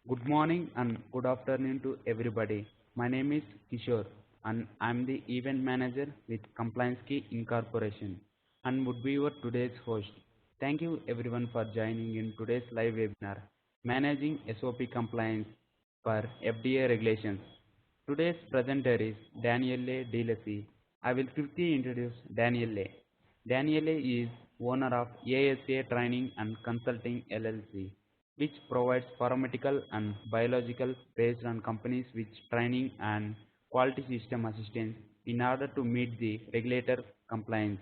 Good morning and good afternoon to everybody. My name is Kishore and I'm the event manager with Compliance Key Incorporation and would be your today's host. Thank you everyone for joining in today's live webinar, Managing SOP Compliance for FDA Regulations. Today's presenter is Daniele DeLacy. I will quickly introduce Daniele. Daniele is owner of ASA Training and Consulting LLC, which provides pharmaceutical and biological based on companies with training and quality system assistance in order to meet the regulator compliance.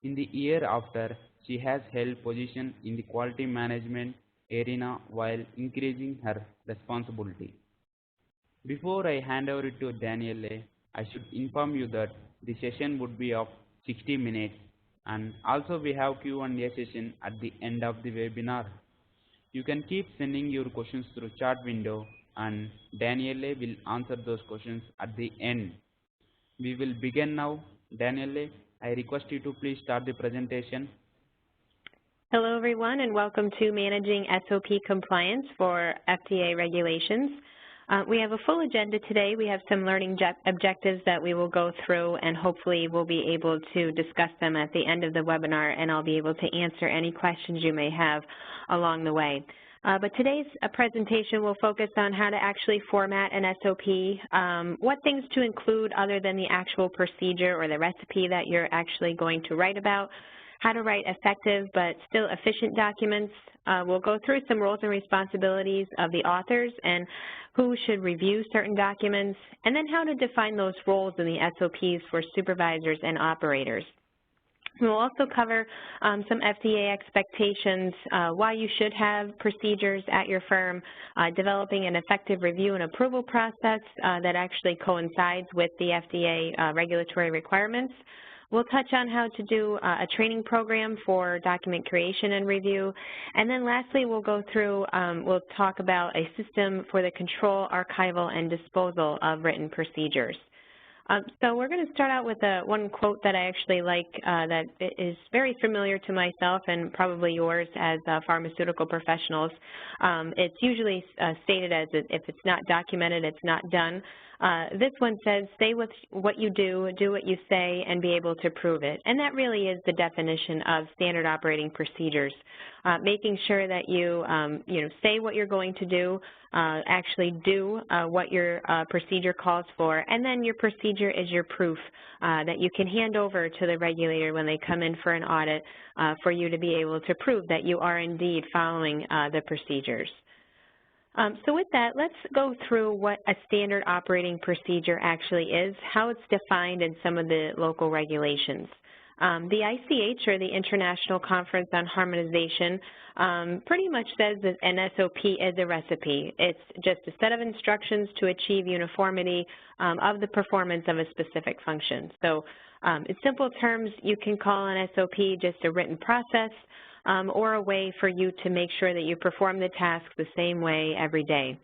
In the year after, she has held position in the quality management arena while increasing her responsibility. Before I hand over to Daniele, I should inform you that the session would be of 60 minutes and also we have Q&A session at the end of the webinar. You can keep sending your questions through chat window and Daniele will answer those questions at the end. We will begin now. Daniele, I request you to please start the presentation. Hello everyone and welcome to Managing SOP Compliance for FDA Regulations. We have a full agenda today. We have some learning objectives that we will go through and hopefully we'll be able to discuss them at the end of the webinar and I'll be able to answer any questions you may have along the way. But today's presentation will focus on how to actually format an SOP, what things to include other than the actual procedure or the recipe that you're actually going to write about, how to write effective but still efficient documents. We'll go through some roles and responsibilities of the authors and who should review certain documents, and then how to define those roles in the SOPs for supervisors and operators. We'll also cover some FDA expectations, why you should have procedures at your firm, developing an effective review and approval process that actually coincides with the FDA regulatory requirements. We'll touch on how to do a training program for document creation and review. And then lastly, we'll go through, we'll talk about a system for the control, archival, and disposal of written procedures. So we're going to start out with one quote that I actually like that is very familiar to myself and probably yours as pharmaceutical professionals. It's usually stated as if it's not documented, it's not done. This one says, say what you do what you say, and be able to prove it. And that really is the definition of standard operating procedures, making sure that you, say what you're going to do, actually do what your procedure calls for, and then your procedure is your proof that you can hand over to the regulator when they come in for an audit for you to be able to prove that you are indeed following the procedures. So with that, let's go through what a standard operating procedure actually is, how it's defined in some of the local regulations. The ICH, or the International Conference on Harmonization, pretty much says that an SOP is a recipe. It's just a set of instructions to achieve uniformity of the performance of a specific function. So in simple terms, you can call an SOP just a written process, or a way for you to make sure that you perform the task the same way every day.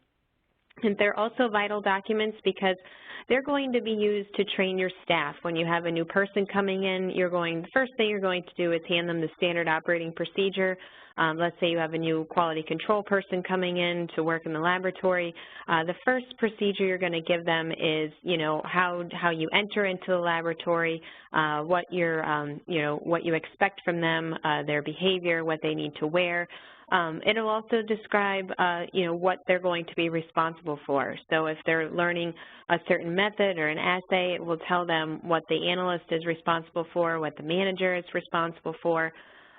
And they're also vital documents because they're going to be used to train your staff. When you have a new person coming in, the first thing you're going to do is hand them the standard operating procedure. Let's say you have a new quality control person coming in to work in the laboratory. The first procedure you're going to give them is, how you enter into the laboratory, what you expect from them, their behavior, what they need to wear. It'll also describe, what they're going to be responsible for. So if they're learning a certain method or an assay, it will tell them what the analyst is responsible for, what the manager is responsible for.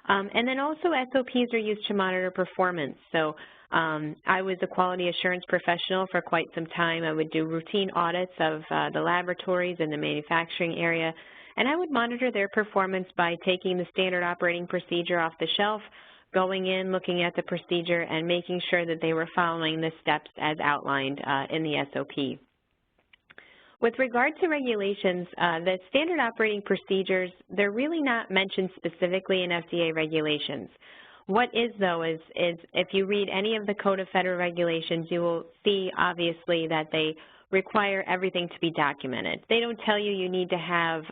And then also SOPs are used to monitor performance. So I was a quality assurance professional for quite some time. I would do routine audits of the laboratories in the manufacturing area, and I would monitor their performance by taking the standard operating procedure off the shelf, going in, looking at the procedure, and making sure that they were following the steps as outlined in the SOP. With regard to regulations, the standard operating procedures, they're really not mentioned specifically in FDA regulations. What is, though, is if you read any of the Code of Federal Regulations, you will see, obviously, that they require everything to be documented. They don't tell you you need to have,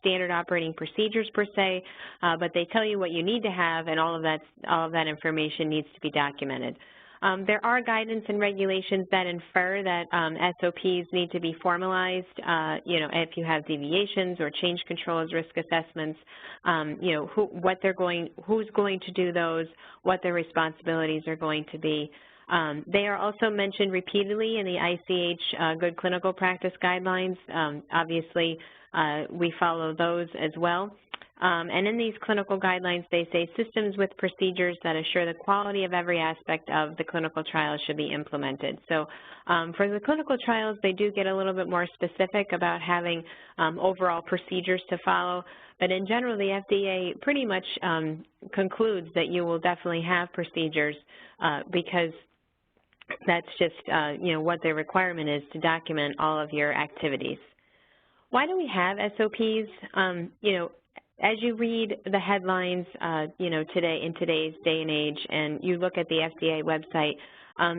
standard operating procedures per se, but they tell you what you need to have, and all of that information needs to be documented. There are guidance and regulations that infer that SOPs need to be formalized. If you have deviations or change controls, risk assessments, who's going to do those, what their responsibilities are going to be. They are also mentioned repeatedly in the ICH Good Clinical Practice Guidelines. Obviously, we follow those as well. And in these clinical guidelines, they say systems with procedures that assure the quality of every aspect of the clinical trial should be implemented. So for the clinical trials, they do get a little bit more specific about having overall procedures to follow. But in general, the FDA pretty much concludes that you will definitely have procedures because that's just what their requirement is to document all of your activities. Why do we have SOPs? As you read the headlines, today in today's day and age, and you look at the FDA website,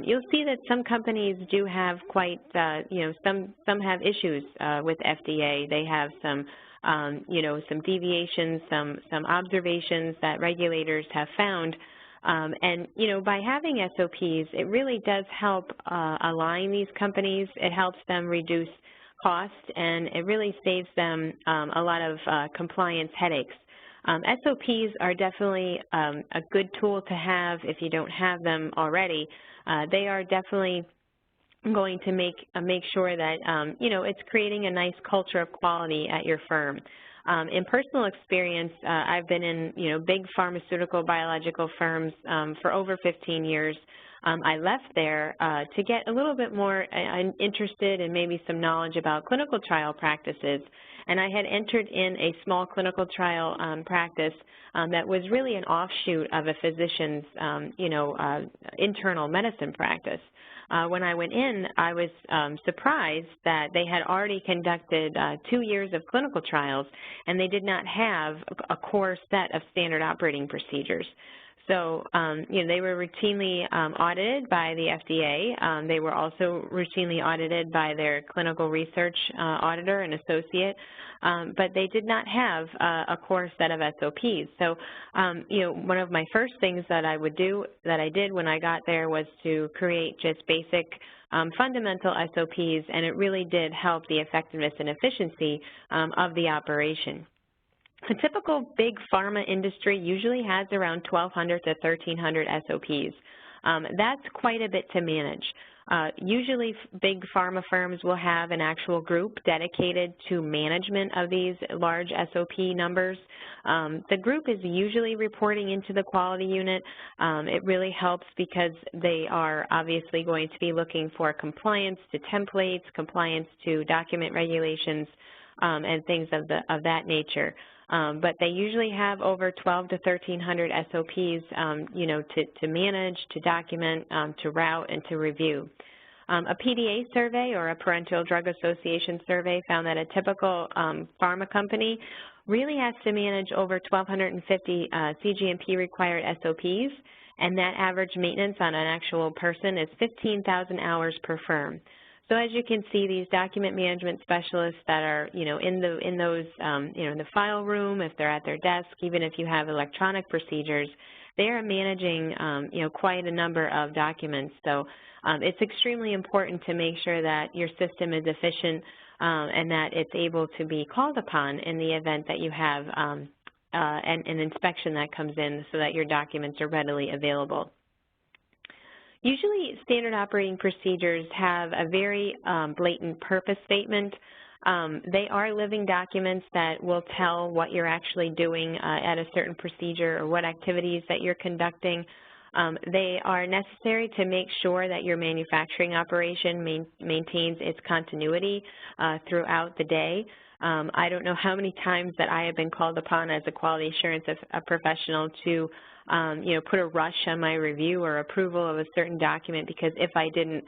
you'll see that some companies do have quite, some have issues with FDA. They have some, some deviations, some observations that regulators have found. And by having SOPs, it really does help align these companies. It helps them reduce cost, and it really saves them a lot of compliance headaches. SOPs are definitely a good tool to have if you don't have them already. They are definitely going to make sure that, it's creating a nice culture of quality at your firm. In personal experience, I've been in, big pharmaceutical biological firms for over 15 years. I left there to get a little bit more interested in maybe some knowledge about clinical trial practices. And I had entered in a small clinical trial practice that was really an offshoot of a physician's, internal medicine practice. When I went in, I was surprised that they had already conducted 2 years of clinical trials, and they did not have a core set of standard operating procedures. So, they were routinely audited by the FDA. They were also routinely audited by their clinical research auditor and associate, but they did not have a core set of SOPs. So, one of my first things that I did when I got there was to create just basic fundamental SOPs, and it really did help the effectiveness and efficiency of the operation. A typical big pharma industry usually has around 1,200 to 1,300 SOPs. That's quite a bit to manage. Usually big pharma firms will have an actual group dedicated to management of these large SOP numbers. The group is usually reporting into the quality unit. It really helps because they are obviously going to be looking for compliance to templates, compliance to document regulations, and things of that nature. But they usually have over 1,200 to 1,300 SOPs, to manage, to document, to route, and to review. A PDA survey, or a Parenteral Drug Association survey, found that a typical pharma company really has to manage over 1,250 CGMP-required SOPs, and that average maintenance on an actual person is 15,000 hours per firm. So as you can see, these document management specialists that are, in those, in the file room, if they're at their desk, even if you have electronic procedures, they are managing, quite a number of documents. So it's extremely important to make sure that your system is efficient and that it's able to be called upon in the event that you have an inspection that comes in so that your documents are readily available. Usually, standard operating procedures have a very blatant purpose statement. They are living documents that will tell what you're actually doing at a certain procedure or what activities that you're conducting. They are necessary to make sure that your manufacturing operation maintains its continuity throughout the day. I don't know how many times that I have been called upon as a quality assurance professional to put a rush on my review or approval of a certain document because if I didn't,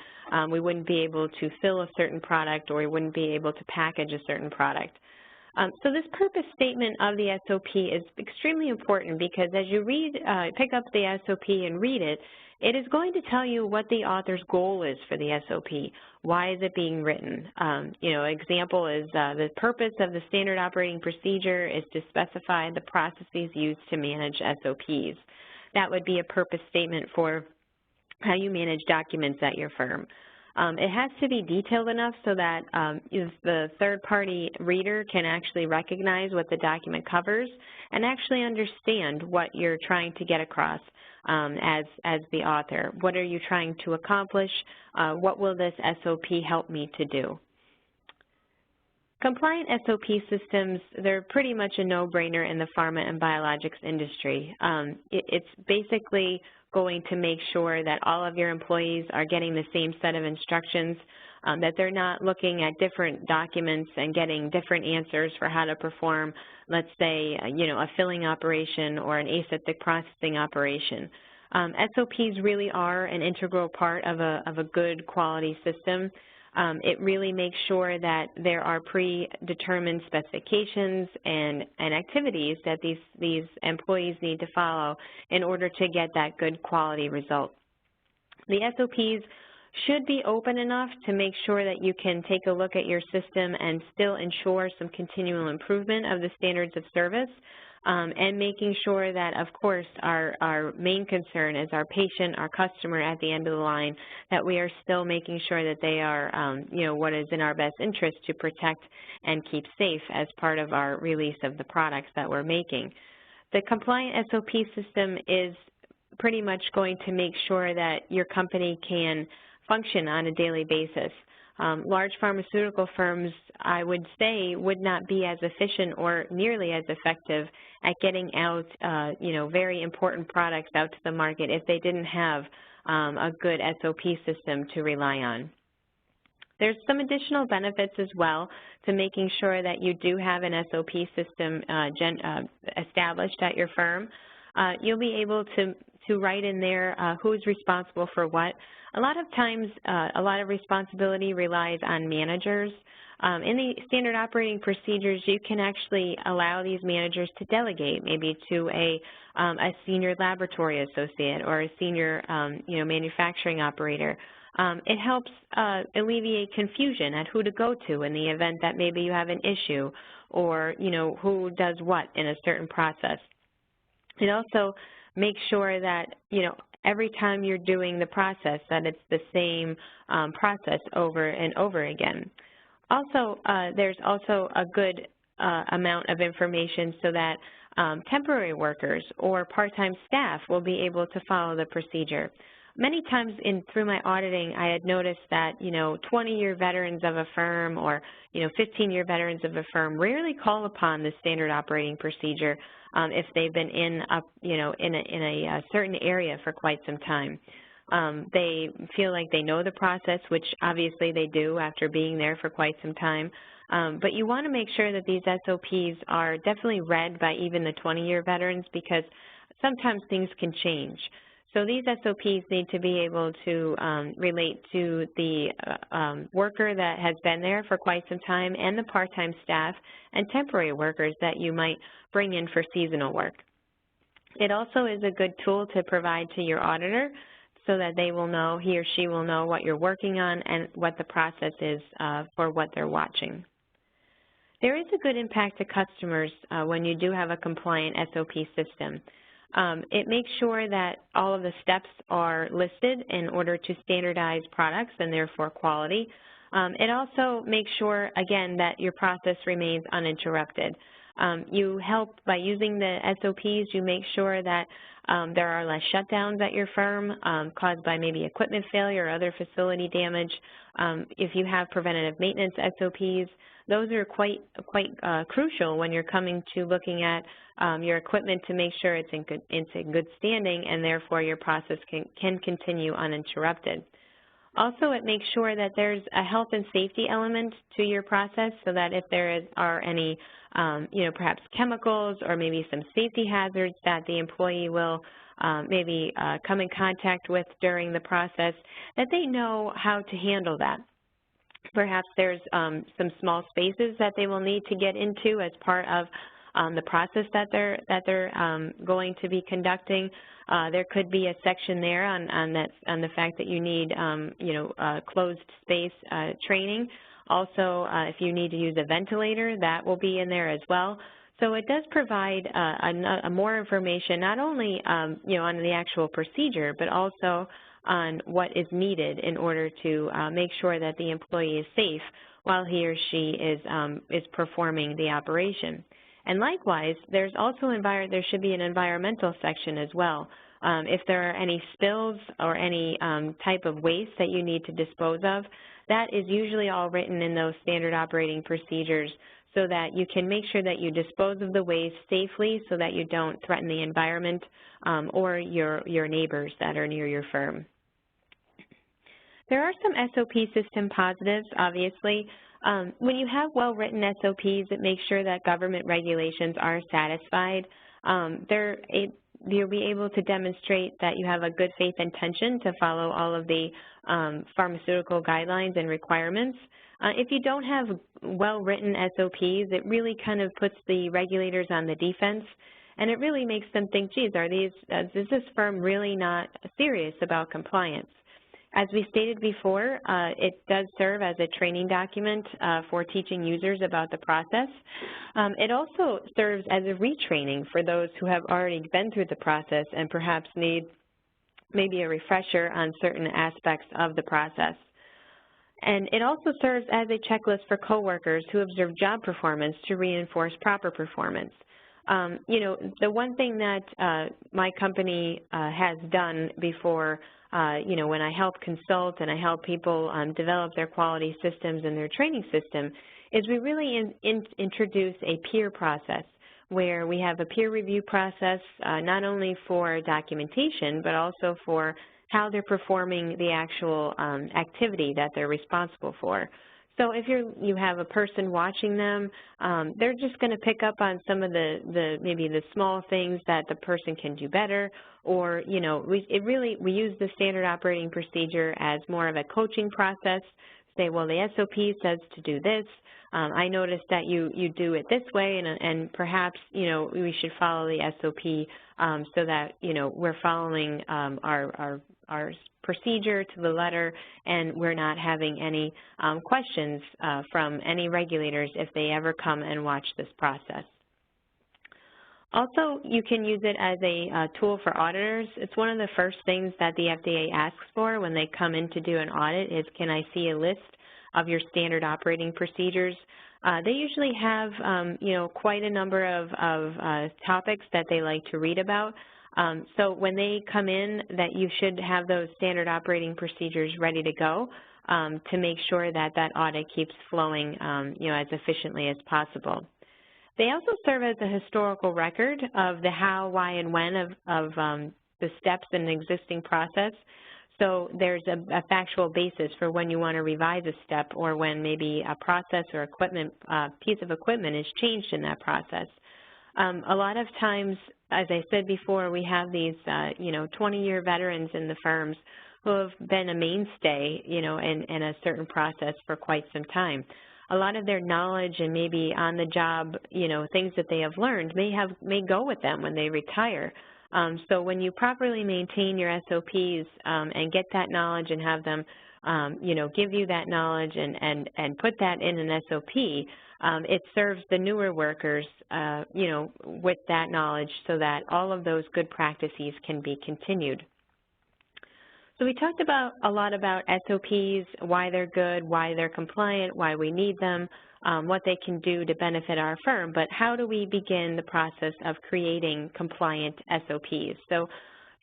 we wouldn't be able to fill a certain product or we wouldn't be able to package a certain product. So this purpose statement of the SOP is extremely important because as you pick up the SOP and read it, it is going to tell you what the author's goal is for the SOP. Why is it being written? Example is the purpose of the standard operating procedure is to specify the processes used to manage SOPs. That would be a purpose statement for how you manage documents at your firm. It has to be detailed enough so that if the third-party reader can actually recognize what the document covers and actually understand what you're trying to get across as the author. What are you trying to accomplish? What will this SOP help me to do? Compliant SOP systems, they're pretty much a no-brainer in the pharma and biologics industry. It's basically going to make sure that all of your employees are getting the same set of instructions, that they're not looking at different documents and getting different answers for how to perform, let's say, a filling operation or an aseptic processing operation. SOPs really are an integral part of a good quality system. It really makes sure that there are predetermined specifications and activities that these employees need to follow in order to get that good quality result. The SOPs should be open enough to make sure that you can take a look at your system and still ensure some continual improvement of the standards of service, and making sure that, of course, our main concern is our patient, our customer at the end of the line, that we are still making sure that they are, what is in our best interest to protect and keep safe as part of our release of the products that we're making. The compliant SOP system is pretty much going to make sure that your company can function on a daily basis. Large pharmaceutical firms, I would say, would not be as efficient or nearly as effective at getting out, very important products out to the market if they didn't have a good SOP system to rely on. There's some additional benefits as well to making sure that you do have an SOP system established at your firm. You'll be able to write in there who's responsible for what. A lot of times, a lot of responsibility relies on managers. In the standard operating procedures, you can actually allow these managers to delegate, maybe to a senior laboratory associate or a senior, manufacturing operator. It helps alleviate confusion at who to go to in the event that maybe you have an issue or, who does what in a certain process. It also makes sure that, every time you're doing the process, that it's the same process over and over again. Also, there's also a good amount of information so that temporary workers or part-time staff will be able to follow the procedure. Many times through my auditing, I had noticed that, 20-year veterans of a firm or, 15-year veterans of a firm rarely call upon the standard operating procedure if they've been in a certain area for quite some time. They feel like they know the process, which obviously they do after being there for quite some time. But you want to make sure that these SOPs are definitely read by even the 20-year veterans because sometimes things can change. So these SOPs need to be able to relate to the worker that has been there for quite some time and the part-time staff and temporary workers that you might bring in for seasonal work. It also is a good tool to provide to your auditor so that they will know, he or she will know what you're working on and what the process is for what they're watching. There is a good impact to customers when you do have a compliant SOP system. It makes sure that all of the steps are listed in order to standardize products and therefore quality. It also makes sure, again, that your process remains uninterrupted. You help by using the SOPs, you make sure that there are less shutdowns at your firm caused by maybe equipment failure or other facility damage. If you have preventative maintenance SOPs, those are quite crucial when you're coming to looking at your equipment to make sure it's in good standing and therefore your process can continue uninterrupted. Also, it makes sure that there's a health and safety element to your process so that if there are any, perhaps chemicals or maybe some safety hazards that the employee will maybe come in contact with during the process, that they know how to handle that. Perhaps there's some small spaces that they will need to get into as part of the process that they're going to be conducting. There could be a section there on the fact that you need closed space training. Also, if you need to use a ventilator, that will be in there as well. So it does provide more information, not only on the actual procedure, but also on what is needed in order to make sure that the employee is safe while he or she is performing the operation. And likewise, there's also there should be an environmental section as well. If there are any spills or any type of waste that you need to dispose of, that is usually all written in those standard operating procedures so that you can make sure that you dispose of the waste safely so that you don't threaten the environment or your neighbors that are near your firm. There are some SOP system positives, obviously. When you have well-written SOPs that make sure that government regulations are satisfied, you'll be able to demonstrate that you have a good faith intention to follow all of the pharmaceutical guidelines and requirements. If you don't have well-written SOPs, it really kind of puts the regulators on the defense, and it really makes them think, geez, is this firm really not serious about compliance? As we stated before, it does serve as a training document for teaching users about the process. It also serves as a retraining for those who have already been through the process and perhaps need maybe a refresher on certain aspects of the process. And it also serves as a checklist for coworkers who observe job performance to reinforce proper performance. You know, the one thing that my company has done before, you know, when I help consult and I help people develop their quality systems and their training system, is we really introduce a peer process where we have a peer review process not only for documentation but also for how they're performing the actual activity that they're responsible for. So if you have a person watching them, they're just going to pick up on some of maybe the small things that the person can do better, or you know, we use the standard operating procedure as more of a coaching process. Say, well, the SOP says to do this. I noticed that you do it this way, and perhaps you know we should follow the SOP so that you know we're following our procedure to the letter, and we're not having any questions from any regulators if they ever come and watch this process. Also, you can use it as a tool for auditors. It's one of the first things that the FDA asks for when they come in to do an audit is, can I see a list of your standard operating procedures? They usually have, you know, quite a number of topics that they like to read about. So when they come in, that you should have those standard operating procedures ready to go to make sure that that audit keeps flowing, you know, as efficiently as possible. They also serve as a historical record of the how, why, and when of the steps in an existing process. So there's a factual basis for when you want to revise a step or when maybe a process or equipment, piece of equipment is changed in that process. A lot of times, as I said before, we have these, you know, 20-year veterans in the firms who have been a mainstay, you know, in a certain process for quite some time. A lot of their knowledge and maybe on the job, you know, things that they have learned may go with them when they retire. So when you properly maintain your SOPs and get that knowledge and have them, you know, give you that knowledge and put that in an SOP, it serves the newer workers, you know, with that knowledge so that all of those good practices can be continued. So we talked a lot about SOPs, why they're good, why they're compliant, why we need them, what they can do to benefit our firm, but how do we begin the process of creating compliant SOPs? So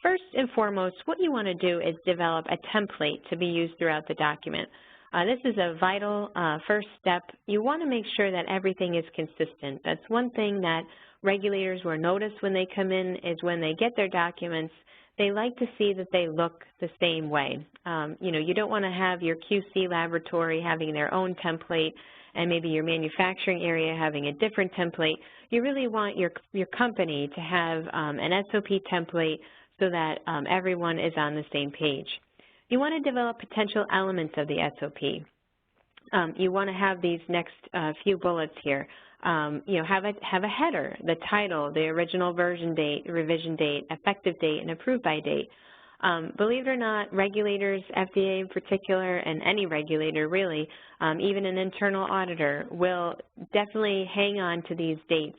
first and foremost, what you want to do is develop a template to be used throughout the document. This is a vital first step. You want to make sure that everything is consistent. That's one thing that regulators will notice when they come in is when they get their documents, they like to see that they look the same way. You know, you don't want to have your QC laboratory having their own template and maybe your manufacturing area having a different template. You really want your company to have an SOP template so that everyone is on the same page. You want to develop potential elements of the SOP. You want to have these next few bullets here. You know, have a header, the title, the original version date, revision date, effective date, and approved by date. Believe it or not, regulators, FDA in particular, and any regulator really, even an internal auditor, will definitely hang on to these dates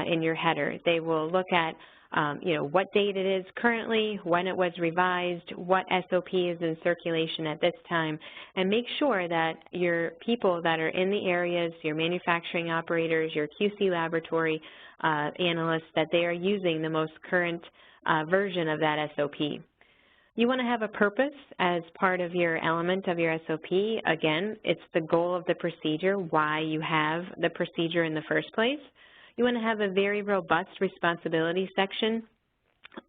in your header. They will look at what date it is currently, when it was revised, what SOP is in circulation at this time, and make sure that your people that are in the areas, your manufacturing operators, your QC laboratory analysts, that they are using the most current version of that SOP. You want to have a purpose as part of your element of your SOP. Again, it's the goal of the procedure, why you have the procedure in the first place. You want to have a very robust responsibility section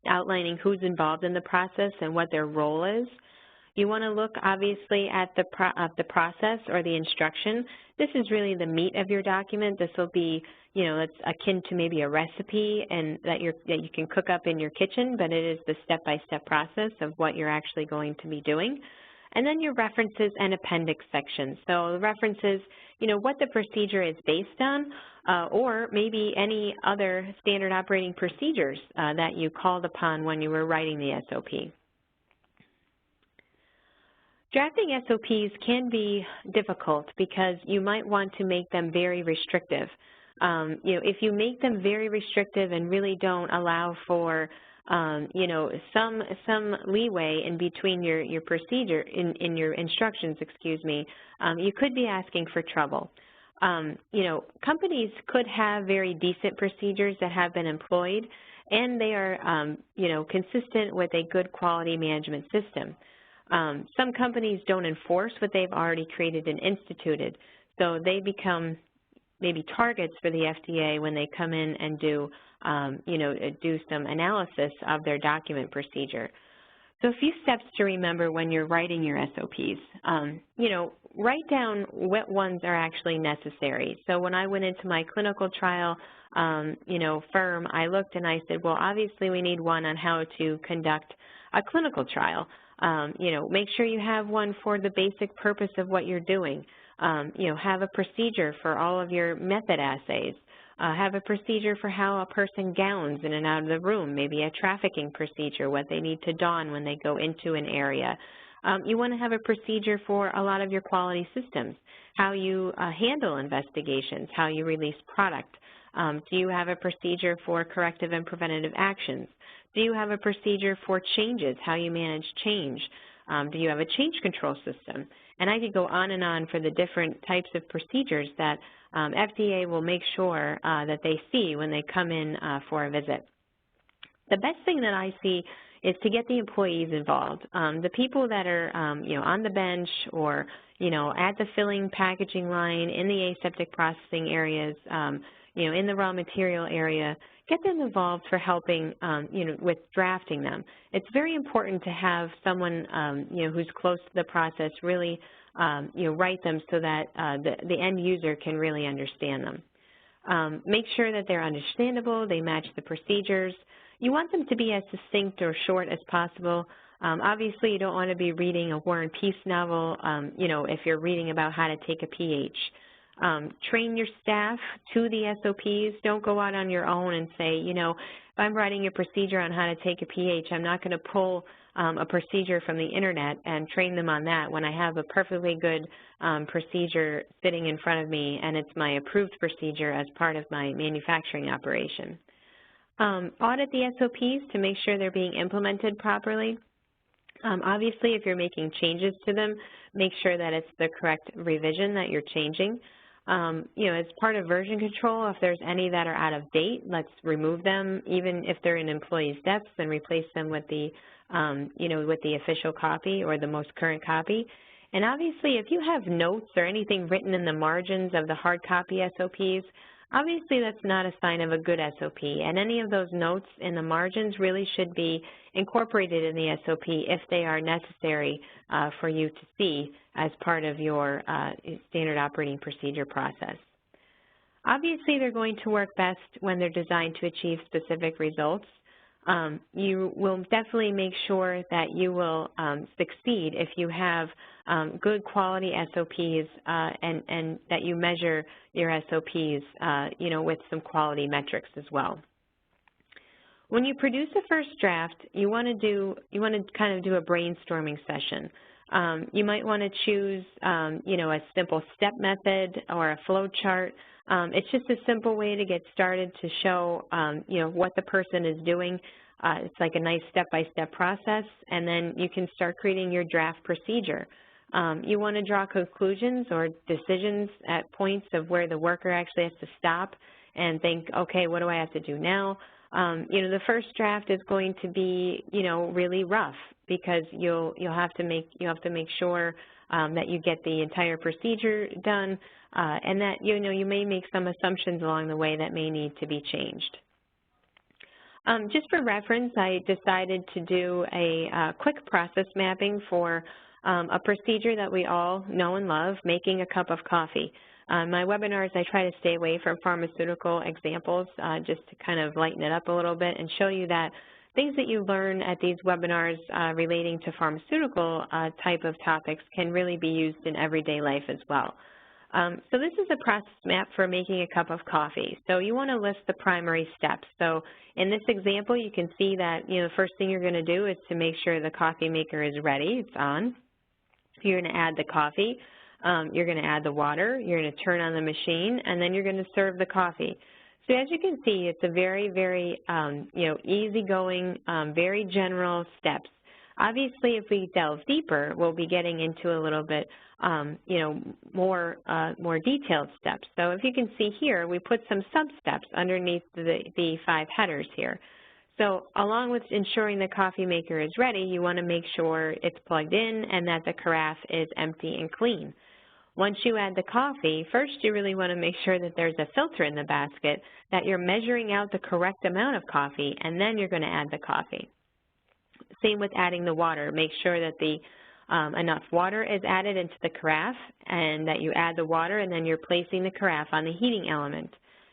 outlining who's involved in the process and what their role is. You want to look, obviously, at the process or the instruction. This is really the meat of your document. This will be, it's akin to maybe a recipe and that you can cook up in your kitchen, but it is the step-by-step process of what you're actually going to be doing. And then your references and appendix sections. So the references, what the procedure is based on, or maybe any other standard operating procedures that you called upon when you were writing the SOP. Drafting SOPs can be difficult because you might want to make them very restrictive. If you make them very restrictive and really don't allow for, some leeway in between your procedure, in your instructions, you could be asking for trouble. Companies could have very decent procedures that have been employed, and they are, consistent with a good quality management system. Some companies don't enforce what they've already created and instituted, so they become maybe targets for the FDA when they come in and do some analysis of their document procedure. So a few steps to remember when you're writing your SOPs. Write down what ones are actually necessary. So when I went into my clinical trial, firm, I looked and I said, well, obviously we need one on how to conduct a clinical trial. Make sure you have one for the basic purpose of what you're doing. Have a procedure for all of your method assays. Have a procedure for how a person gowns in and out of the room, maybe a trafficking procedure, what they need to don when they go into an area. You want to have a procedure for a lot of your quality systems, how you handle investigations, how you release product. Do you have a procedure for corrective and preventative actions? Do you have a procedure for changes, how you manage change? Do you have a change control system? And I could go on and on for the different types of procedures that FDA will make sure that they see when they come in for a visit. The best thing that I see is to get the employees involved. The people that are, on the bench or, at the filling packaging line, in the aseptic processing areas, in the raw material area, get them involved for helping, with drafting them. It's very important to have someone, who's close to the process really, write them so that the end user can really understand them. Make sure that they're understandable, they match the procedures. You want them to be as succinct or short as possible. Obviously, you don't want to be reading a War and Peace novel, if you're reading about how to take a pH. Train your staff to the SOPs. Don't go out on your own and say, if I'm writing a procedure on how to take a pH, I'm not going to pull a procedure from the internet and train them on that when I have a perfectly good procedure sitting in front of me and it's my approved procedure as part of my manufacturing operation. Audit the SOPs to make sure they're being implemented properly. Obviously, if you're making changes to them, make sure that it's the correct revision that you're changing. As part of version control, if there's any that are out of date, let's remove them, even if they're in employees' desks, and replace them with the, with the official copy or the most current copy. And obviously, if you have notes or anything written in the margins of the hard copy SOPs, obviously that's not a sign of a good SOP, and any of those notes in the margins really should be incorporated in the SOP if they are necessary for you to see as part of your standard operating procedure process. Obviously, they're going to work best when they're designed to achieve specific results. You will definitely make sure that you will succeed if you have good quality SOPs and that you measure your SOPs, with some quality metrics as well. When you produce a first draft, you want to kind of do a brainstorming session. You might want to choose, a simple step method or a flow chart. It's just a simple way to get started to show, what the person is doing. It's like a nice step-by-step process, and then you can start creating your draft procedure. You want to draw conclusions or decisions at points of where the worker actually has to stop and think, okay, what do I have to do now? The first draft is going to be, really rough because you'll have to make sure that you get the entire procedure done, and that you may make some assumptions along the way that may need to be changed. Just for reference, I decided to do a quick process mapping for a procedure that we all know and love, making a cup of coffee. My webinars, I try to stay away from pharmaceutical examples just to kind of lighten it up a little bit and show you that things that you learn at these webinars relating to pharmaceutical type of topics can really be used in everyday life as well. So this is a process map for making a cup of coffee. So you want to list the primary steps. So in this example, you can see that, the first thing you're going to do is to make sure the coffee maker is ready, it's on. You're going to add the coffee. You're going to add the water, you're going to turn on the machine, and then you're going to serve the coffee. So as you can see, it's a very, very, easygoing, very general steps. Obviously, if we delve deeper, we'll be getting into a little bit, more detailed steps. So if you can see here, we put some sub-steps underneath the 5 headers here. So along with ensuring the coffee maker is ready, you want to make sure it's plugged in and that the carafe is empty and clean. Once you add the coffee, first you really want to make sure that there's a filter in the basket, that you're measuring out the correct amount of coffee, and then you're going to add the coffee. Same with adding the water. Make sure that enough water is added into the carafe and that you add the water, and then you're placing the carafe on the heating element.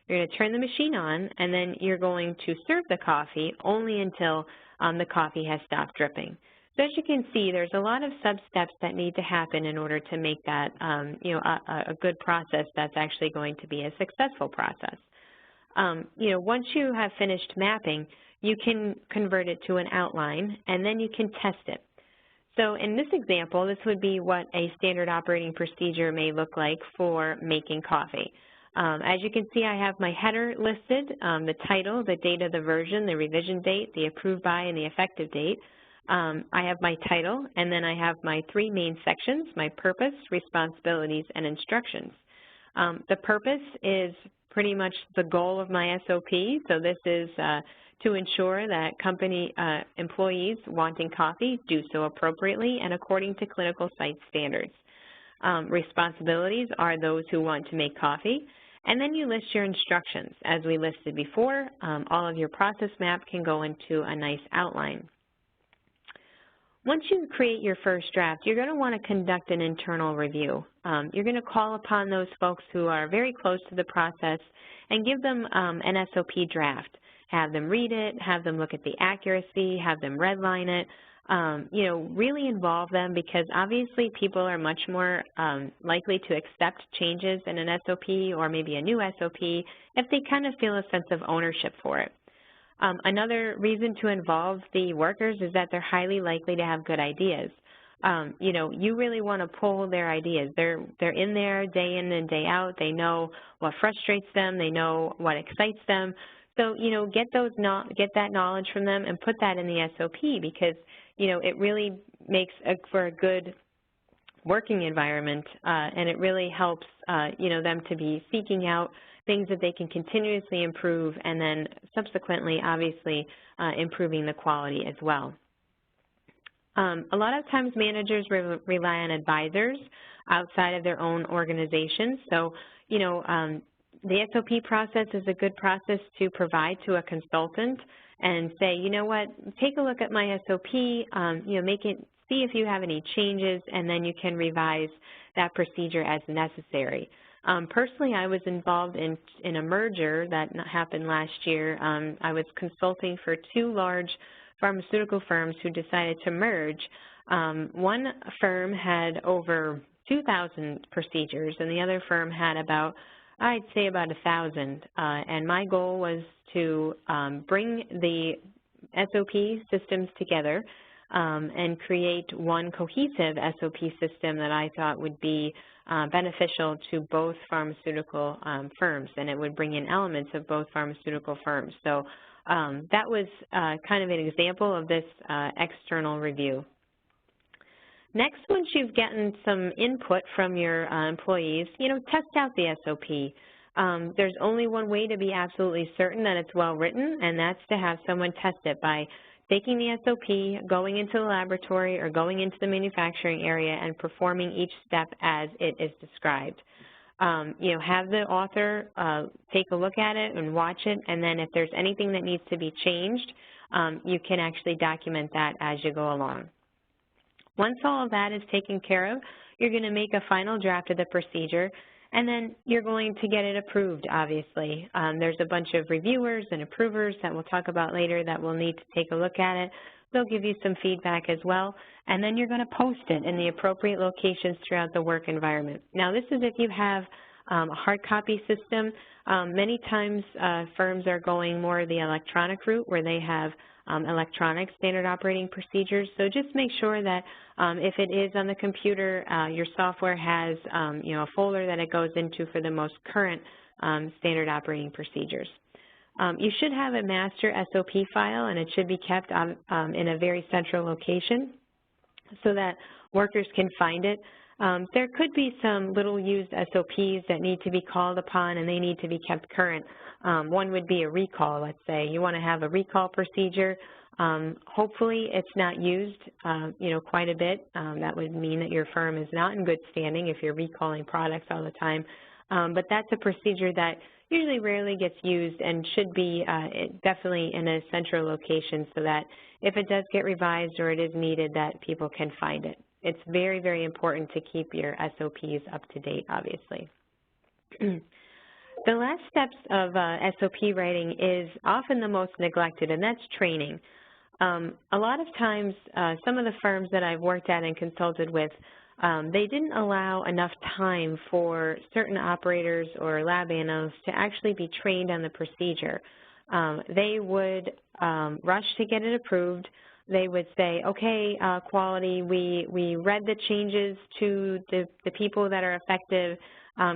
You're going to turn the machine on, and then you're going to serve the coffee only until the coffee has stopped dripping. So as you can see, there's a lot of sub-steps that need to happen in order to make that, a good process that's actually going to be a successful process. Once you have finished mapping, you can convert it to an outline, and then you can test it. So in this example, this would be what a standard operating procedure may look like for making coffee. As you can see, I have my header listed, the title, the date of the version, the revision date, the approved by, and the effective date. I have my title, and then I have my 3 main sections, my purpose, responsibilities, and instructions. The purpose is pretty much the goal of my SOP, so this is to ensure that company employees wanting coffee do so appropriately and according to clinical site standards. Responsibilities are those who want to make coffee, and then you list your instructions. As we listed before, all of your process map can go into a nice outline. Once you create your first draft, you're going to want to conduct an internal review. You're going to call upon those folks who are very close to the process and give them an SOP draft. Have them read it, have them look at the accuracy, have them redline it, really involve them, because obviously people are much more likely to accept changes in an SOP or maybe a new SOP if they kind of feel a sense of ownership for it. Another reason to involve the workers is that they're highly likely to have good ideas. You really want to pull their ideas. They're in there day in and day out. They know what frustrates them. They know what excites them. So, get that knowledge from them and put that in the SOP, because, it really makes for a good working environment, and it really helps, them to be seeking out things that they can continuously improve, and then subsequently, obviously, improving the quality as well. A lot of times managers rely on advisors outside of their own organization. So, the SOP process is a good process to provide to a consultant and say, you know what, take a look at my SOP, see if you have any changes, and then you can revise that procedure as necessary. Personally, I was involved in a merger that happened last year. I was consulting for 2 large pharmaceutical firms who decided to merge. One firm had over 2,000 procedures, and the other firm had I'd say about 1,000. And my goal was to bring the SOP systems together, and create one cohesive SOP system that I thought would be beneficial to both pharmaceutical firms, and it would bring in elements of both pharmaceutical firms. So that was kind of an example of this external review. Next, once you've gotten some input from your employees, test out the SOP. There's only one way to be absolutely certain that it's well written, and that's to have someone test it by taking the SOP, going into the laboratory or going into the manufacturing area and performing each step as it is described. Have the author take a look at it and watch it, and then if there's anything that needs to be changed, you can actually document that as you go along. Once all of that is taken care of, you're going to make a final draft of the procedure, and then you're going to get it approved, obviously. There's a bunch of reviewers and approvers that we'll talk about later that will need to take a look at it. They'll give you some feedback as well, and then you're going to post it in the appropriate locations throughout the work environment. Now, this is if you have a hard copy system. Many times firms are going more the electronic route where they have electronic standard operating procedures. So just make sure that if it is on the computer, your software has a folder that it goes into for the most current standard operating procedures. You should have a master SOP file, and it should be kept in a very central location so that workers can find it. There could be some little used SOPs that need to be called upon, and they need to be kept current. One would be a recall, let's say. You want to have a recall procedure. Hopefully it's not used, quite a bit. That would mean that your firm is not in good standing if you're recalling products all the time. But that's a procedure that usually rarely gets used and should be definitely in a central location so that if it does get revised or it is needed, that people can find it. It's very, very important to keep your SOPs up to date, obviously. The last steps of SOP writing is often the most neglected, and that's training. A lot of times, some of the firms that I've worked at and consulted with, they didn't allow enough time for certain operators or lab analysts to actually be trained on the procedure. They would rush to get it approved. They would say, okay, quality, we read the changes to the people that are effective.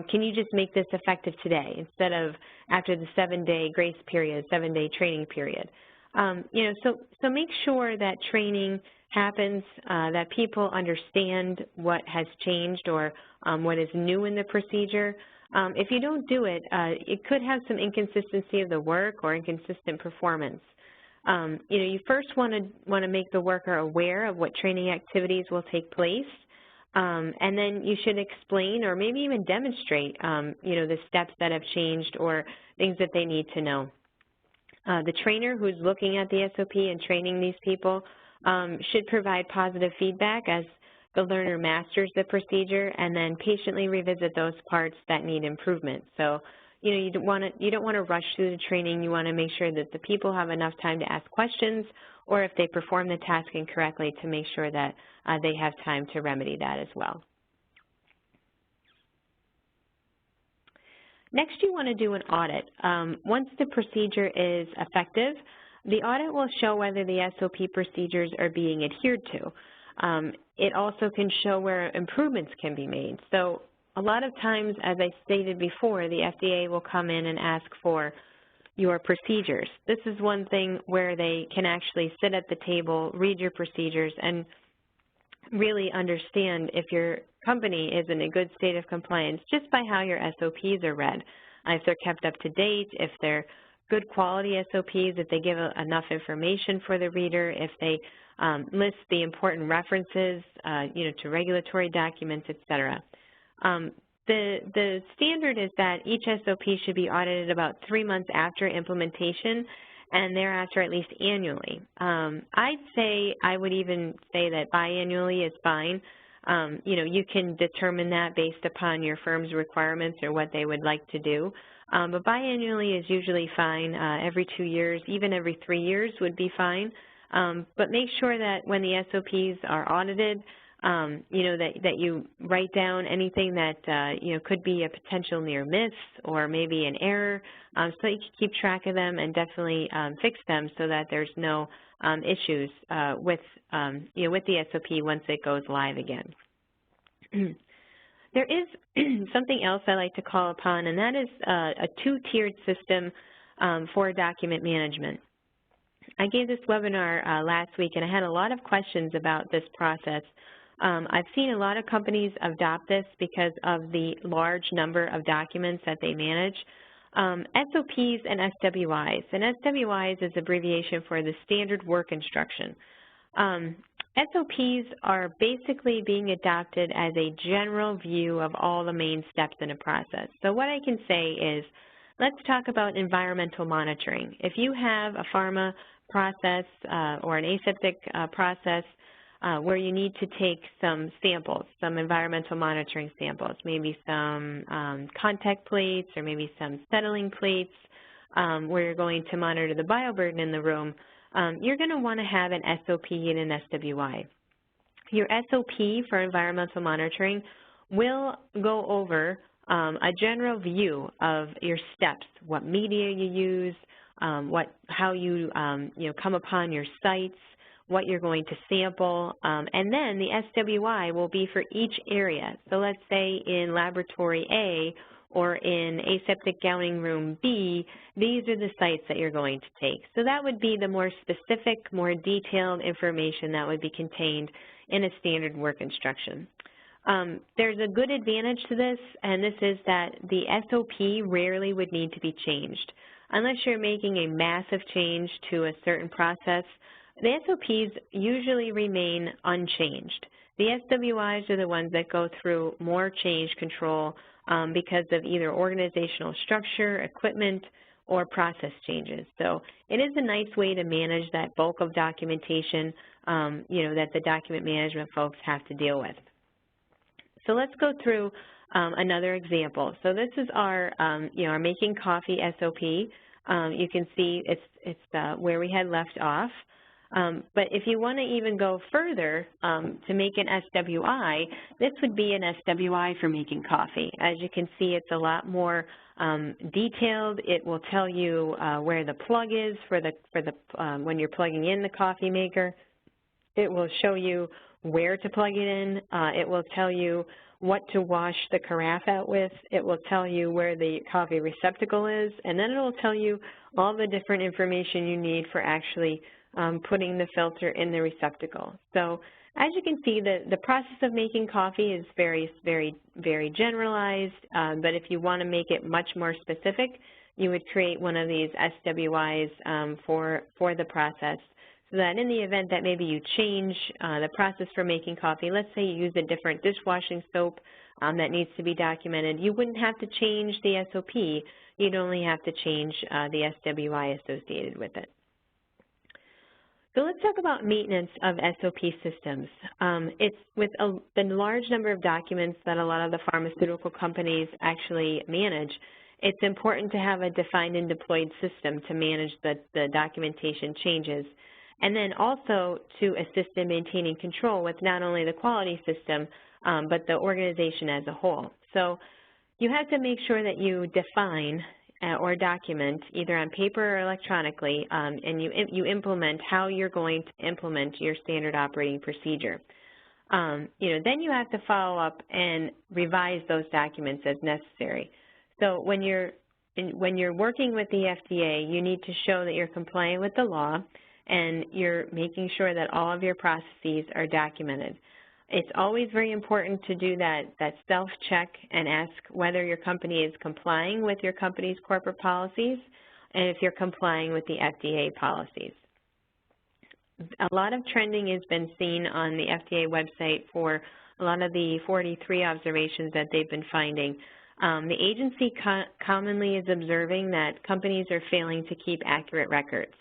Can you just make this effective today instead of after the 7-day grace period, 7-day training period? So make sure that training happens, that people understand what has changed or what is new in the procedure. If you don't do it, it could have some inconsistency of the work or inconsistent performance. You first want to make the worker aware of what training activities will take place, and then you should explain or maybe even demonstrate, the steps that have changed or things that they need to know. The trainer who's looking at the SOP and training these people should provide positive feedback as the learner masters the procedure and then patiently revisit those parts that need improvement. So, you don't want to rush through the training. You want to make sure that the people have enough time to ask questions, or if they perform the task incorrectly, to make sure that they have time to remedy that as well. Next, you want to do an audit. Once the procedure is effective, the audit will show whether the SOP procedures are being adhered to. It also can show where improvements can be made. So a lot of times, as I stated before, the FDA will come in and ask for your procedures. This is one thing where they can actually sit at the table, read your procedures, and really understand if your company is in a good state of compliance just by how your SOPs are read. If they're kept up to date, if they're good quality SOPs, if they give enough information for the reader, if they list the important references, to regulatory documents, etc. The standard is that each SOP should be audited about 3 months after implementation and thereafter at least annually. I would even say that biannually is fine. You can determine that based upon your firm's requirements or what they would like to do. But biannually is usually fine. Every 2 years, even every 3 years would be fine. But make sure that when the SOPs are audited, that you write down anything that, could be a potential near miss or maybe an error, so that you can keep track of them and definitely fix them so that there's no issues with the SOP once it goes live again. There is something else I like to call upon, and that is a two-tiered system for document management. I gave this webinar last week, and I had a lot of questions about this process. I've seen a lot of companies adopt this because of the large number of documents that they manage. SOPs and SWIs, and SWIs is abbreviation for the Standard Work Instruction. SOPs are basically being adopted as a general view of all the main steps in a process. So what I can say is, let's talk about environmental monitoring. If you have a pharma process or an aseptic process where you need to take some samples, some environmental monitoring samples, maybe some contact plates or maybe some settling plates where you're going to monitor the bioburden in the room, you're going to want to have an SOP and an SWI. Your SOP for environmental monitoring will go over a general view of your steps, what media you use, how you come upon your sites, what you're going to sample, and then the SWI will be for each area. So let's say in laboratory A or in aseptic gowning room B, these are the sites that you're going to take. So that would be the more specific, more detailed information that would be contained in a standard work instruction. There's a good advantage to this, and this is that the SOP rarely would need to be changed. Unless you're making a massive change to a certain process, the SOPs usually remain unchanged. The SWIs are the ones that go through more change control because of either organizational structure, equipment, or process changes. So it is a nice way to manage that bulk of documentation, that the document management folks have to deal with. So let's go through another example. So this is our, our making coffee SOP. You can see it's where we had left off. But if you want to even go further to make an SWI, this would be an SWI for making coffee. As you can see, it's a lot more detailed. It will tell you where the plug is for when you're plugging in the coffee maker. It will show you where to plug it in. It will tell you what to wash the carafe out with. It will tell you where the coffee receptacle is, and then it will tell you all the different information you need for actually putting the filter in the receptacle. So as you can see, the process of making coffee is very, very, very generalized, but if you want to make it much more specific, you would create one of these SWIs for the process, so that in the event that maybe you change the process for making coffee, let's say you use a different dishwashing soap that needs to be documented, you wouldn't have to change the SOP, you'd only have to change the SWI associated with it. So let's talk about maintenance of SOP systems. It's with the large number of documents that a lot of the pharmaceutical companies actually manage, it's important to have a defined and deployed system to manage the documentation changes, and then also to assist in maintaining control with not only the quality system, but the organization as a whole. So you have to make sure that you define or document, either on paper or electronically, and you implement how you're going to implement your standard operating procedure. Then you have to follow up and revise those documents as necessary. So when you're working with the FDA, you need to show that you're complying with the law and you're making sure that all of your processes are documented. It's always very important to do that self-check and ask whether your company is complying with your company's corporate policies and if you're complying with the FDA policies. A lot of trending has been seen on the FDA website for a lot of the 43 observations that they've been finding. The agency commonly is observing that companies are failing to keep accurate records.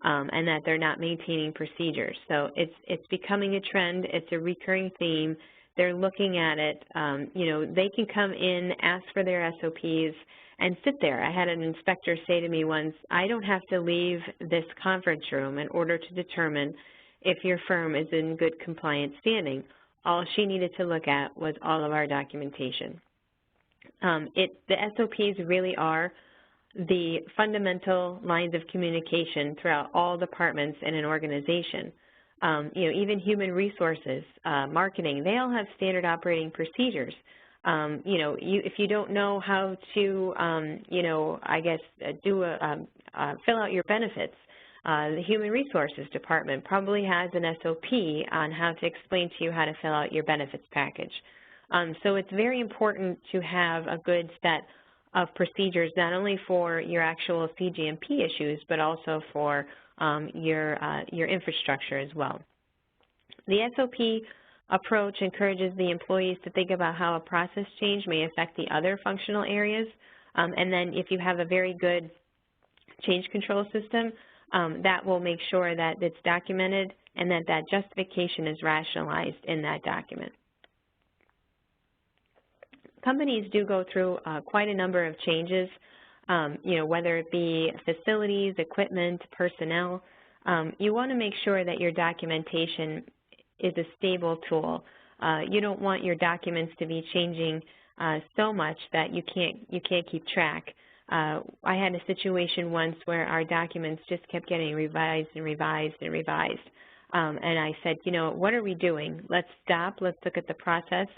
And that they're not maintaining procedures. So it's becoming a trend. It's a recurring theme. They're looking at it. They can come in, ask for their SOPs, and sit there. I had an inspector say to me once, I don't have to leave this conference room in order to determine if your firm is in good compliance standing. all she needed to look at was all of our documentation. The SOPs really are the fundamental lines of communication throughout all departments in an organization. Even human resources, marketing, they all have standard operating procedures. If you don't know how to, fill out your benefits, the Human Resources Department probably has an SOP on how to explain to you how to fill out your benefits package. So it's very important to have a good set of procedures, not only for your actual CGMP issues, but also for your infrastructure as well. The SOP approach encourages the employees to think about how a process change may affect the other functional areas. And then if you have a very good change control system, that will make sure that it's documented and that that justification is rationalized in that document. Companies do go through quite a number of changes, whether it be facilities, equipment, personnel. You want to make sure that your documentation is a stable tool. You don't want your documents to be changing so much that you can't keep track. I had a situation once where our documents just kept getting revised and revised and revised. And I said, what are we doing? Let's stop. Let's look at the process.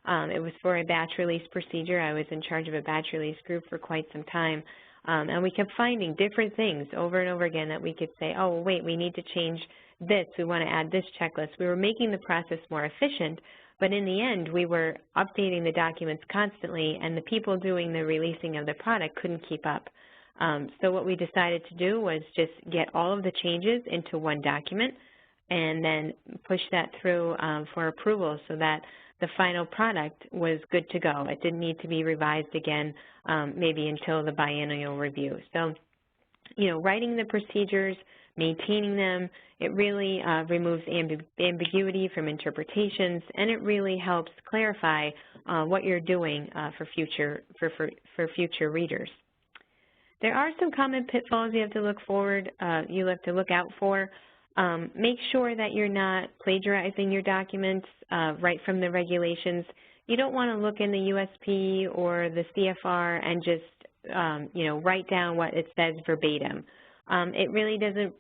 It was for a batch release procedure. I was in charge of a batch release group for quite some time. And we kept finding different things over and over again that we could say, oh, wait, we need to change this. We want to add this checklist. We were making the process more efficient, but in the end, we were updating the documents constantly, and the people doing the releasing of the product couldn't keep up. So what we decided to do was just get all of the changes into one document and then push that through for approval so that the final product was good to go. It didn't need to be revised again, maybe until the biennial review. So, writing the procedures, maintaining them, it really removes ambiguity from interpretations, and it really helps clarify what you're doing for future readers. There are some common pitfalls you have to look out for. Make sure that you're not plagiarizing your documents right from the regulations. You don't want to look in the USP or the CFR and just, write down what it says verbatim. It really doesn't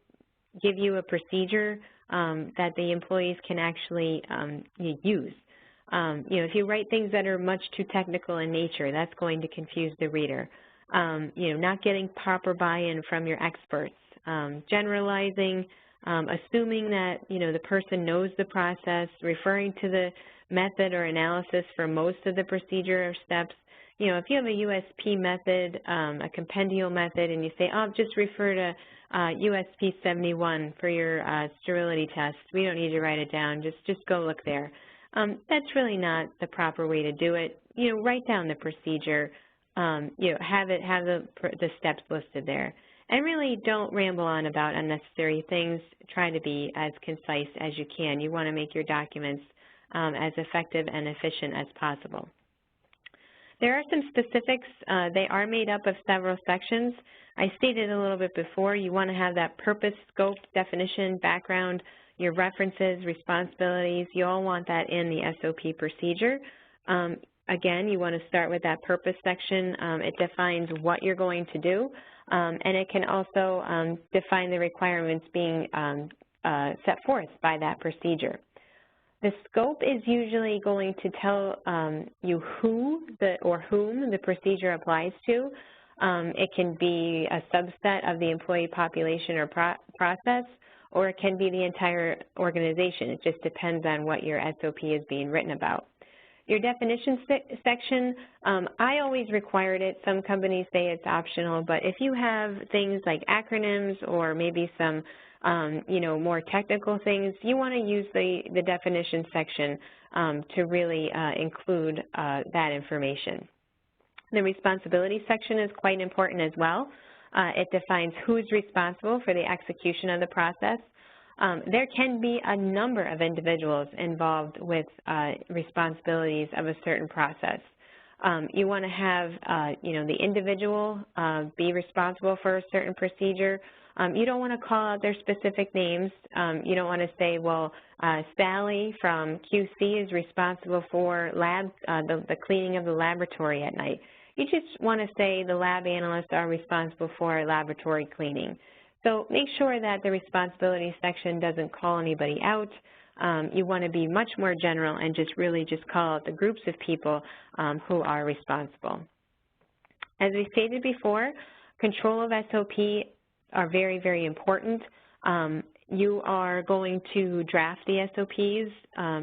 give you a procedure that the employees can actually use. If you write things that are much too technical in nature, that's going to confuse the reader. Not getting proper buy-in from your experts, generalizing, assuming that, the person knows the process, referring to the method or analysis for most of the procedure steps. If you have a USP method, a compendial method, and you say, oh, just refer to USP 71 for your sterility test. We don't need to write it down. Just go look there. That's really not the proper way to do it. Write down the procedure. Have the steps listed there. And really don't ramble on about unnecessary things. Try to be as concise as you can. You want to make your documents as effective and efficient as possible. There are some specifics. They are made up of several sections. I stated a little bit before, you want to have that purpose, scope, definition, background, your references, responsibilities. You all want that in the SOP procedure. Again, you want to start with that purpose section. It defines what you're going to do. And it can also define the requirements being set forth by that procedure. The scope is usually going to tell you whom the procedure applies to. It can be a subset of the employee population or process, or it can be the entire organization. It just depends on what your SOP is being written about. Your definition section, I always required it. Some companies say it's optional, but if you have things like acronyms or maybe some, more technical things, you want to use the definition section to really include that information. The responsibility section is quite important as well. It defines who's responsible for the execution of the process. There can be a number of individuals involved with responsibilities of a certain process. You want to have, the individual be responsible for a certain procedure, You don't want to call out their specific names. You don't want to say, well, Sally from QC is responsible for the cleaning of the laboratory at night. You just want to say the lab analysts are responsible for laboratory cleaning. So make sure that the responsibility section doesn't call anybody out. You want to be much more general and really call out the groups of people who are responsible. As we stated before, control of SOP are very, very important. You are going to draft the SOPs,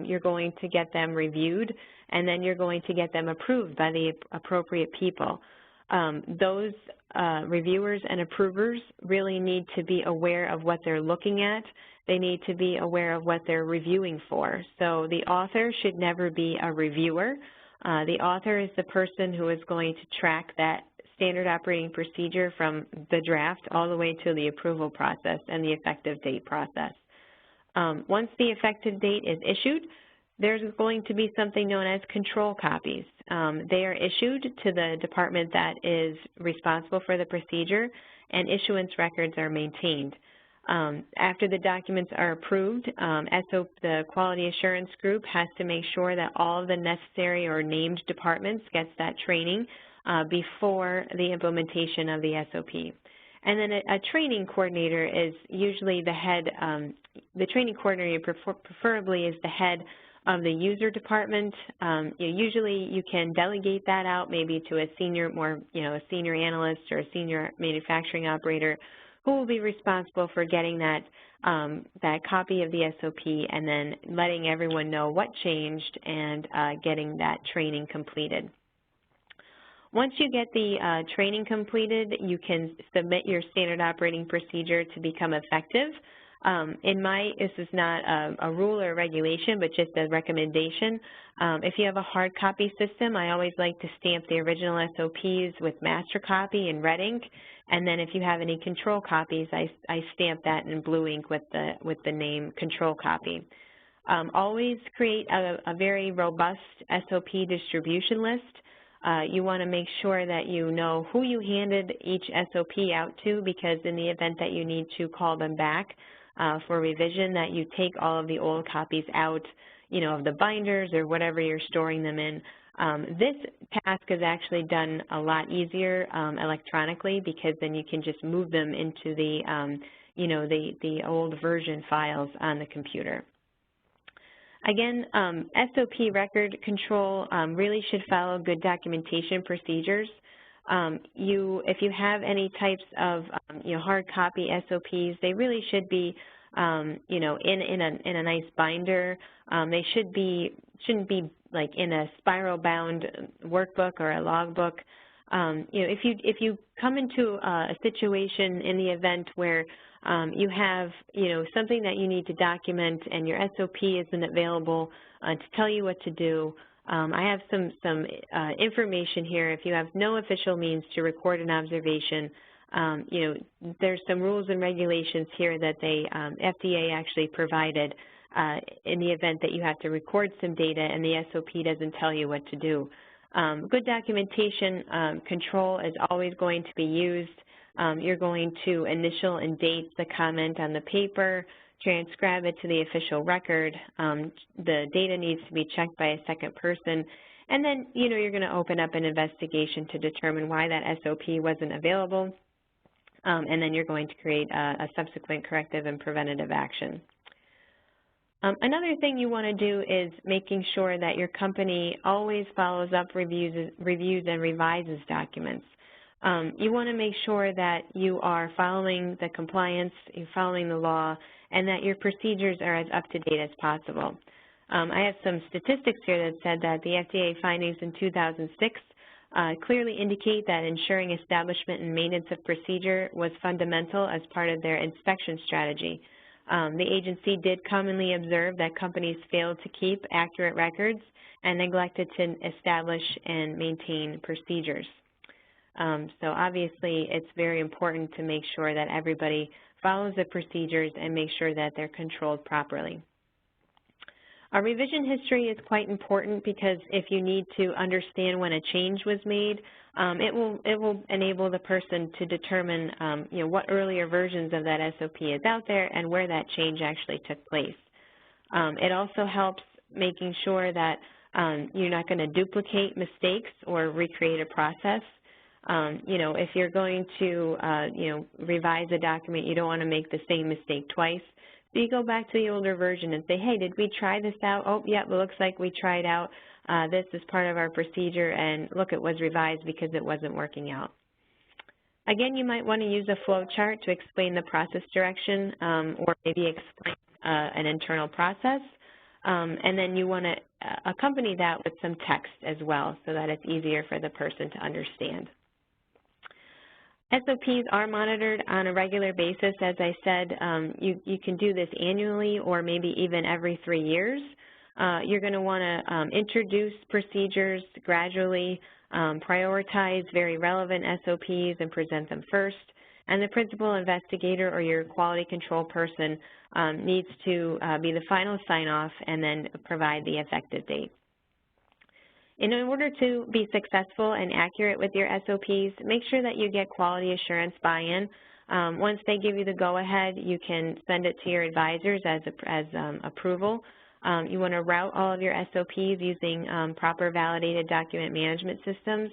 you're going to get them reviewed, and then you're going to get them approved by the appropriate people. Those reviewers and approvers really need to be aware of what they're looking at. They need to be aware of what they're reviewing for. So the author should never be a reviewer. The author is the person who is going to track that standard operating procedure from the draft all the way to the approval process and the effective date process. Once the effective date is issued, there's going to be something known as control copies. They are issued to the department that is responsible for the procedure, and issuance records are maintained. After the documents are approved, the Quality Assurance Group has to make sure that all of the necessary or named departments gets that training before the implementation of the SOP. And then a training coordinator is usually the head, the training coordinator preferably is the head of the user department. Usually you can delegate that out maybe to a senior, a senior analyst or a senior manufacturing operator who will be responsible for getting that, that copy of the SOP and then letting everyone know what changed and getting that training completed. Once you get the training completed, you can submit your standard operating procedure to become effective. This is not a rule or a regulation, but just a recommendation. If you have a hard copy system, I always like to stamp the original SOPs with master copy in red ink, and then if you have any control copies, I stamp that in blue ink with the name control copy. Always create a very robust SOP distribution list. You want to make sure that you know who you handed each SOP out to, because in the event that you need to call them back for revision, that you take all of the old copies out, of the binders or whatever you're storing them in. This task is actually done a lot easier electronically, because then you can just move them into the, the old version files on the computer. Again, SOP record control really should follow good documentation procedures. If you have any types of hard copy SOPs, they really should be in a nice binder. They shouldn't be like in a spiral bound workbook or a logbook. If you come into a situation in the event where you have, something that you need to document and your SOP isn't available to tell you what to do, I have some information here. If you have no official means to record an observation, there's some rules and regulations here that FDA actually provided in the event that you have to record some data and the SOP doesn't tell you what to do. Good documentation control is always going to be used. You're going to initial and date the comment on the paper, transcribe it to the official record. The data needs to be checked by a second person. And then, you're going to open up an investigation to determine why that SOP wasn't available. And then you're going to create a subsequent corrective and preventative action. Another thing you want to do is making sure that your company always follows up reviews and revises documents. You want to make sure that you are following the compliance, you're following the law, and that your procedures are as up-to-date as possible. I have some statistics here that said that the FDA findings in 2006 clearly indicate that ensuring establishment and maintenance of procedure was fundamental as part of their inspection strategy. The agency did commonly observe that companies failed to keep accurate records and neglected to establish and maintain procedures. So obviously it's very important to make sure that everybody follows the procedures and make sure that they're controlled properly. A revision history is quite important because if you need to understand when a change was made, it will enable the person to determine what earlier versions of that SOP is out there and where that change actually took place. It also helps making sure that you're not going to duplicate mistakes or recreate a process. If you're going to revise a document, you don't want to make the same mistake twice. So you go back to the older version and say, hey, did we try this out? Oh, yeah, it looks like we tried out this as part of our procedure, and look, it was revised because it wasn't working out. Again, you might want to use a flow chart to explain the process direction or maybe explain an internal process. And then you want to accompany that with some text as well so that it's easier for the person to understand. SOPs are monitored on a regular basis. As I said, you can do this annually or maybe even every 3 years. You're going to want to introduce procedures gradually, prioritize very relevant SOPs and present them first, and the principal investigator or your quality control person needs to be the final sign-off and then provide the effective date. In order to be successful and accurate with your SOPs, make sure that you get quality assurance buy-in. Once they give you the go-ahead, you can send it to your advisors as approval. You want to route all of your SOPs using proper validated document management systems.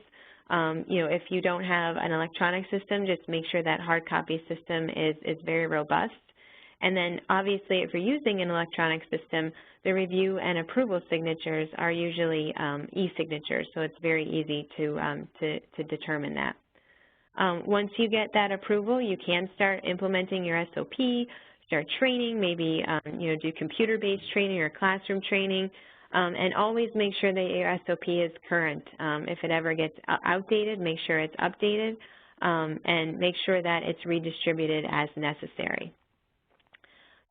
If you don't have an electronic system, just make sure that hard copy system is very robust. And then obviously if you're using an electronic system, the review and approval signatures are usually e-signatures, so it's very easy to determine that. Once you get that approval, you can start implementing your SOP, start training, maybe do computer-based training or classroom training, and always make sure that your SOP is current. If it ever gets outdated, make sure it's updated, and make sure that it's redistributed as necessary.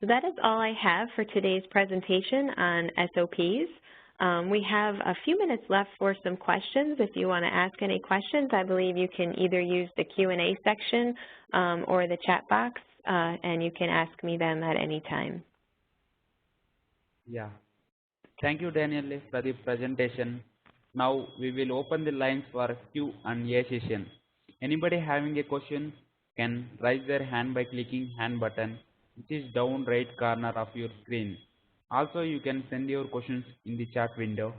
So that is all I have for today's presentation on SOPs. We have a few minutes left for some questions. If you want to ask any questions, I believe you can either use the Q&A section or the chat box, and you can ask me them at any time. Yeah. Thank you, Danielle, for the presentation. Now we will open the lines for Q&A session. Anybody having a question can raise their hand by clicking hand button, which is down right corner of your screen. Also, you can send your questions in the chat window.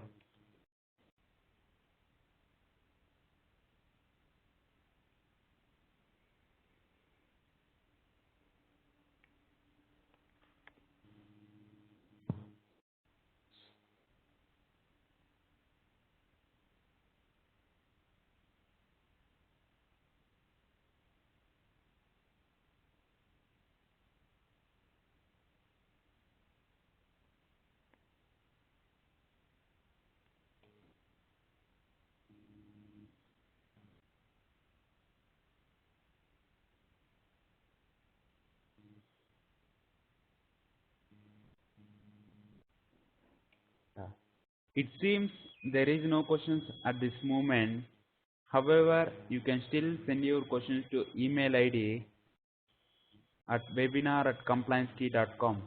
It seems there is no questions at this moment. However, you can still send your questions to email ID at webinar@compliancekey.com.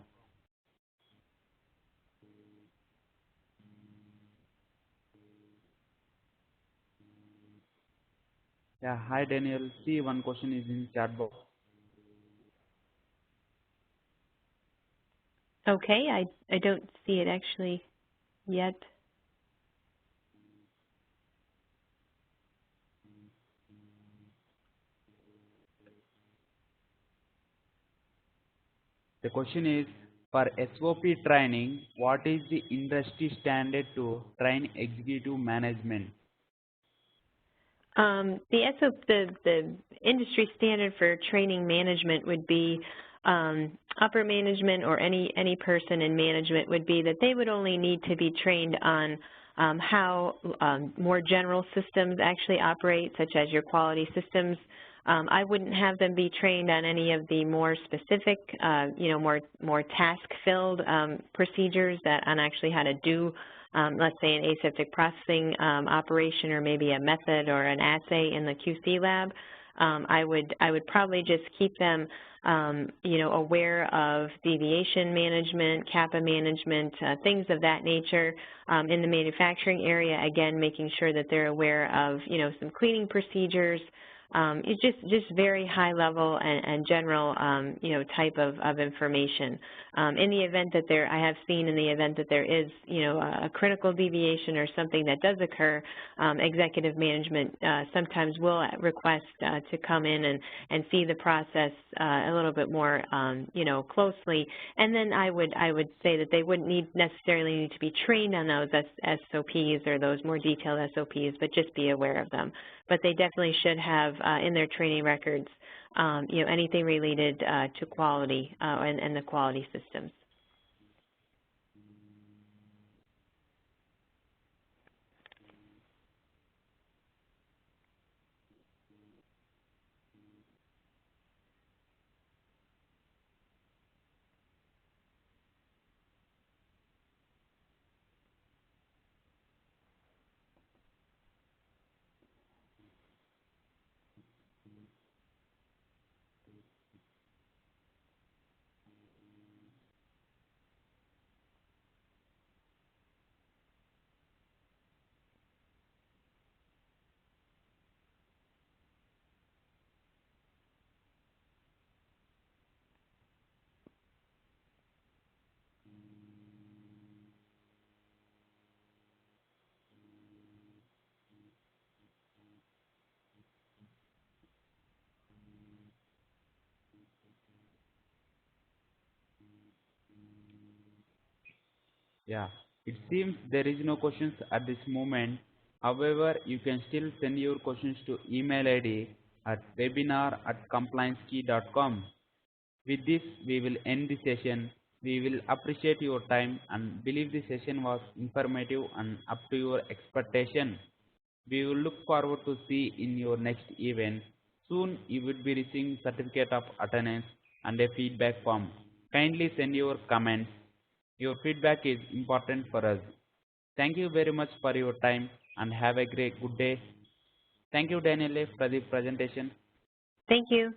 Yeah, hi Daniel. See, one question is in chat box. Okay, I don't see it actually yet. The question is, for SOP training, what is the industry standard to train executive management? The industry standard for training management would be upper management or any person in management would be that they would only need to be trained on how more general systems actually operate, such as your quality systems. I wouldn't have them be trained on any of the more specific, more task-filled procedures on actually how to do, let's say, an aseptic processing operation or maybe a method or an assay in the QC lab. I would probably just keep them aware of deviation management, CAPA management, things of that nature. In the manufacturing area, again, making sure that they're aware of, some cleaning procedures. It's just very high level and general, type of information. In the event that I have seen in the event that there is, a critical deviation or something that does occur, executive management sometimes will request to come in and see the process a little bit more, closely. And then I would say that they wouldn't necessarily need to be trained on those SOPs or those more detailed SOPs, but just be aware of them. But they definitely should have in their training records, anything related to quality and the quality systems. Yeah, it seems there is no questions at this moment. However, you can still send your questions to email ID at webinar@compliancekey.com. With this, we will end the session. We will appreciate your time and believe the session was informative and up to your expectation. We will look forward to see in your next event. Soon you will be receiving certificate of attendance and a feedback form. Kindly send your comments. Your feedback is important for us. Thank you very much for your time and have a good day. Thank you, Danielle, for the presentation. Thank you.